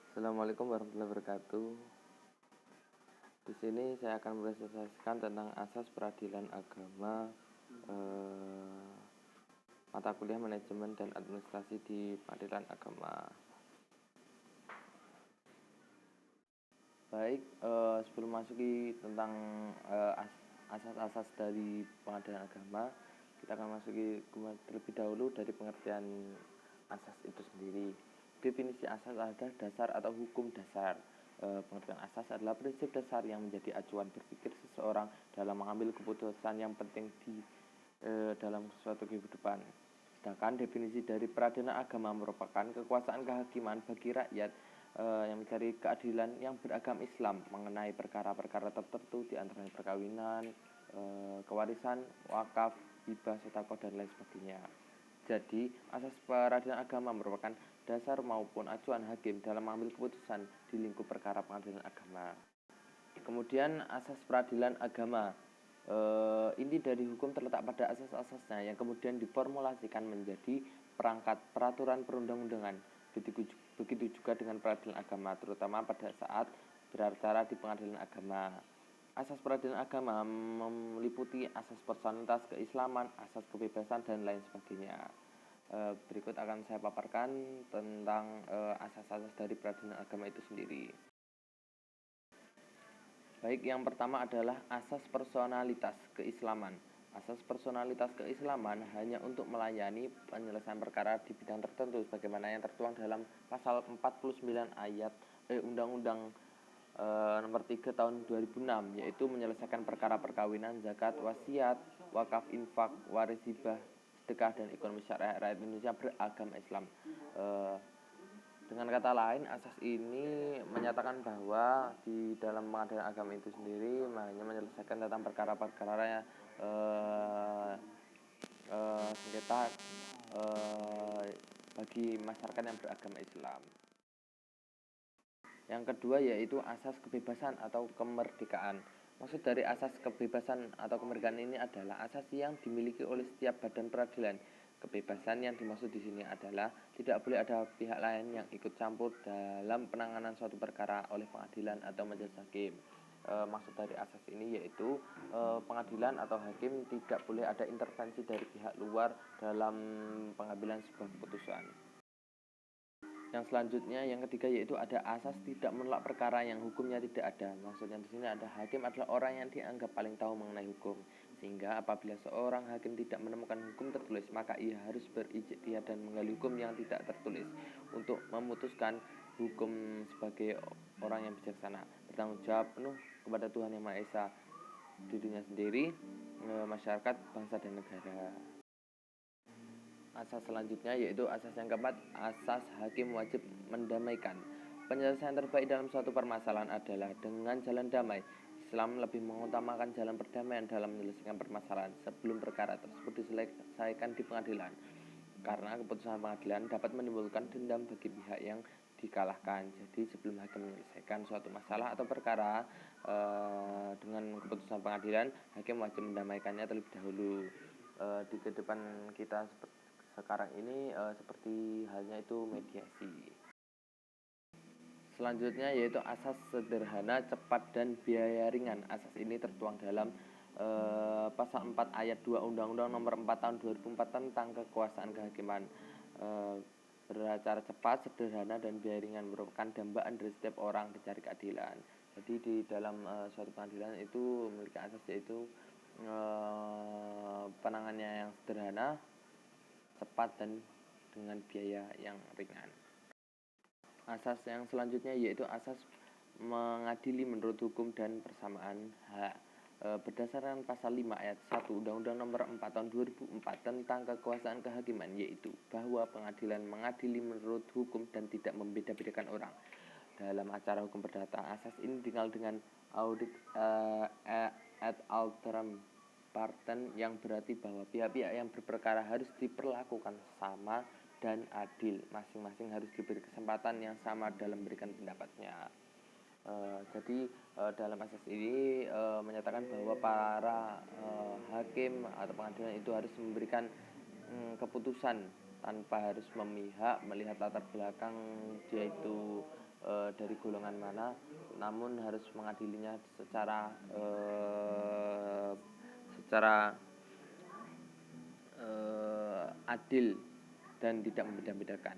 Assalamualaikum warahmatullahi wabarakatuh. Di sini saya akan mempresentasikan tentang asas peradilan agama, mata kuliah manajemen dan administrasi di peradilan agama. Baik, sebelum masuki tentang asas-asas dari pengadilan agama, kita akan masuki terlebih dahulu dari pengertian asas itu sendiri. Definisi asas adalah dasar atau hukum dasar. Pengertian asas adalah prinsip dasar yang menjadi acuan berpikir seseorang dalam mengambil keputusan yang penting di dalam suatu kehidupan. Sedangkan definisi dari peradilan agama merupakan kekuasaan kehakiman bagi rakyat yang mencari keadilan yang beragam Islam mengenai perkara-perkara tertentu, di antaranya perkawinan, kewarisan, wakaf, hibah, sedekah dan lain sebagainya. Jadi, asas peradilan agama merupakan dasar maupun acuan hakim dalam mengambil keputusan di lingkup perkara pengadilan agama. Kemudian asas peradilan agama, inti dari hukum terletak pada asas-asasnya yang kemudian diformulasikan menjadi perangkat peraturan perundang-undangan. Begitu juga dengan peradilan agama, terutama pada saat beracara di pengadilan agama. Asas peradilan agama meliputi asas personalitas keislaman, asas kebebasan, dan lain sebagainya. Berikut akan saya paparkan tentang asas-asas dari peradilan agama itu sendiri. Baik, yang pertama adalah asas personalitas keislaman. Asas personalitas keislaman hanya untuk melayani penyelesaian perkara di bidang tertentu sebagaimana yang tertuang dalam pasal 49 ayat Undang-Undang nomor 3 tahun 2006, yaitu menyelesaikan perkara perkawinan, zakat, wasiat, wakaf, infak, waris, hibah, sedekah, dan ekonomi syariah rakyat Indonesia beragama Islam. Dengan kata lain, asas ini menyatakan bahwa di dalam pengadilan agama itu sendiri hanya menyelesaikan tentang perkara-perkara sengketa bagi masyarakat yang beragama Islam. Yang kedua yaitu asas kebebasan atau kemerdekaan. Maksud dari asas kebebasan atau kemerdekaan ini adalah asas yang dimiliki oleh setiap badan peradilan. Kebebasan yang dimaksud di sini adalah tidak boleh ada pihak lain yang ikut campur dalam penanganan suatu perkara oleh pengadilan atau majelis hakim. Maksud dari asas ini yaitu pengadilan atau hakim tidak boleh ada intervensi dari pihak luar dalam pengambilan sebuah keputusan. Yang selanjutnya, yang ketiga yaitu ada asas tidak menolak perkara yang hukumnya tidak ada. Maksudnya di sini ada hakim adalah orang yang dianggap paling tahu mengenai hukum. Sehingga apabila seorang hakim tidak menemukan hukum tertulis, maka ia harus berijtihad dan menggali hukum yang tidak tertulis untuk memutuskan hukum sebagai orang yang bijaksana, bertanggung jawab penuh kepada Tuhan Yang Maha Esa, dirinya sendiri, masyarakat, bangsa, dan negara. Asas selanjutnya yaitu asas yang keempat, asas hakim wajib mendamaikan. Penyelesaian terbaik dalam suatu permasalahan adalah dengan jalan damai. Islam lebih mengutamakan jalan perdamaian dalam menyelesaikan permasalahan sebelum perkara tersebut diselesaikan di pengadilan, karena keputusan pengadilan dapat menimbulkan dendam bagi pihak yang dikalahkan. Jadi sebelum hakim menyelesaikan suatu masalah atau perkara dengan keputusan pengadilan, hakim wajib mendamaikannya terlebih dahulu. Di kehidupan kita sekarang ini seperti halnya itu mediasi. Selanjutnya yaitu asas sederhana, cepat, dan biaya ringan. Asas ini tertuang dalam pasal 4 ayat 2 Undang-Undang nomor 4 tahun 2004 tentang kekuasaan kehakiman. Beracara cepat, sederhana, dan biaya ringan merupakan dambaan dari setiap orang mencari keadilan. Jadi di dalam suatu pengadilan itu memiliki asas yaitu penanganannya yang sederhana, cepat, dan dengan biaya yang ringan. Asas yang selanjutnya yaitu asas mengadili menurut hukum dan persamaan hak. Berdasarkan pasal 5 ayat 1 Undang-Undang nomor 4 tahun 2004 tentang kekuasaan kehakiman, yaitu bahwa pengadilan mengadili menurut hukum dan tidak membeda-bedakan orang dalam acara hukum perdata. Asas ini dikenal dengan audit ad alteram partem, yang berarti bahwa pihak-pihak yang berperkara harus diperlakukan sama dan adil, masing-masing harus diberi kesempatan yang sama dalam memberikan pendapatnya. Jadi dalam asas ini menyatakan bahwa para hakim atau pengadilan itu harus memberikan keputusan tanpa harus memihak, melihat latar belakang dia itu dari golongan mana, namun harus mengadilinya secara adil dan tidak membeda-bedakan.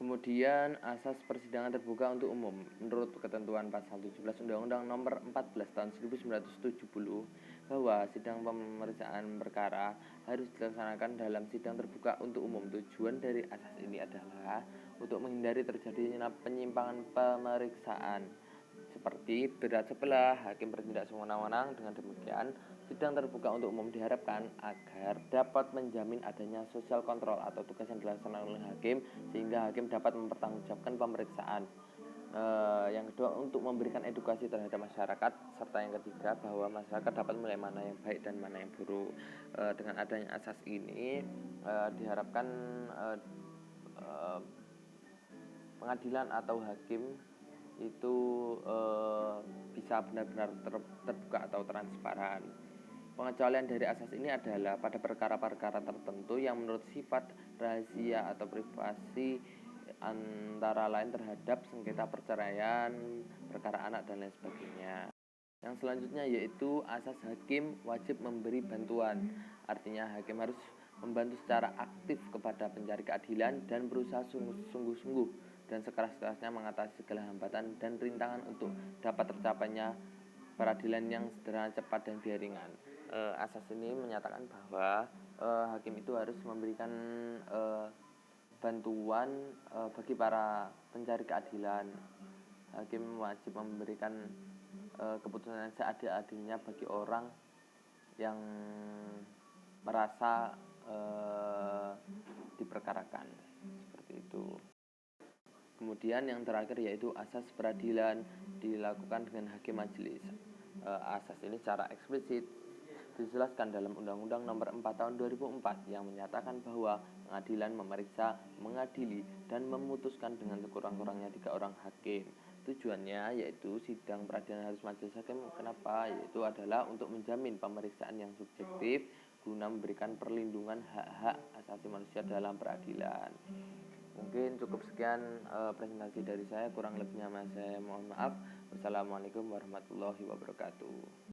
Kemudian asas persidangan terbuka untuk umum. Menurut ketentuan pasal 17 Undang-Undang Nomor 14 Tahun 1970 bahwa sidang pemeriksaan perkara harus dilaksanakan dalam sidang terbuka untuk umum. Tujuan dari asas ini adalah untuk menghindari terjadinya penyimpangan pemeriksaan seperti berat sebelah, hakim bertindak sewenang-wenang. Dengan demikian, sidang terbuka untuk umum diharapkan agar dapat menjamin adanya social control atau tugas yang dilaksanakan oleh hakim, sehingga hakim dapat mempertanggungjawabkan pemeriksaan. Yang kedua, untuk memberikan edukasi terhadap masyarakat, serta yang ketiga, bahwa masyarakat dapat menilai mana yang baik dan mana yang buruk. Dengan adanya asas ini diharapkan pengadilan atau hakim itu bisa benar-benar terbuka atau transparan. Pengecualian dari asas ini adalah pada perkara-perkara tertentu yang menurut sifat rahasia atau privasi, antara lain terhadap sengketa perceraian, perkara anak, dan lain sebagainya. Yang selanjutnya yaitu asas hakim wajib memberi bantuan. Artinya hakim harus membantu secara aktif kepada pencari keadilan dan berusaha sungguh-sungguh dan sekeras-kerasnya mengatasi segala hambatan dan rintangan untuk dapat tercapainya peradilan yang sederhana, cepat, dan biaya ringan. Asas ini menyatakan bahwa hakim itu harus memberikan bantuan bagi para pencari keadilan. Hakim wajib memberikan keputusan seadil-adilnya bagi orang yang merasa diperkarakan, seperti itu. Kemudian yang terakhir yaitu asas peradilan dilakukan dengan hakim majelis. Asas ini secara eksplisit dijelaskan dalam Undang-Undang Nomor 4 Tahun 2004 yang menyatakan bahwa pengadilan memeriksa, mengadili, dan memutuskan dengan sekurang-kurangnya 3 orang hakim. Tujuannya yaitu sidang peradilan harus majelis hakim. Kenapa? Yaitu adalah untuk menjamin pemeriksaan yang subjektif guna memberikan perlindungan hak-hak asasi manusia dalam peradilan. Mungkin cukup sekian presentasi dari saya, kurang lebihnya saya mohon maaf. Wassalamualaikum warahmatullahi wabarakatuh.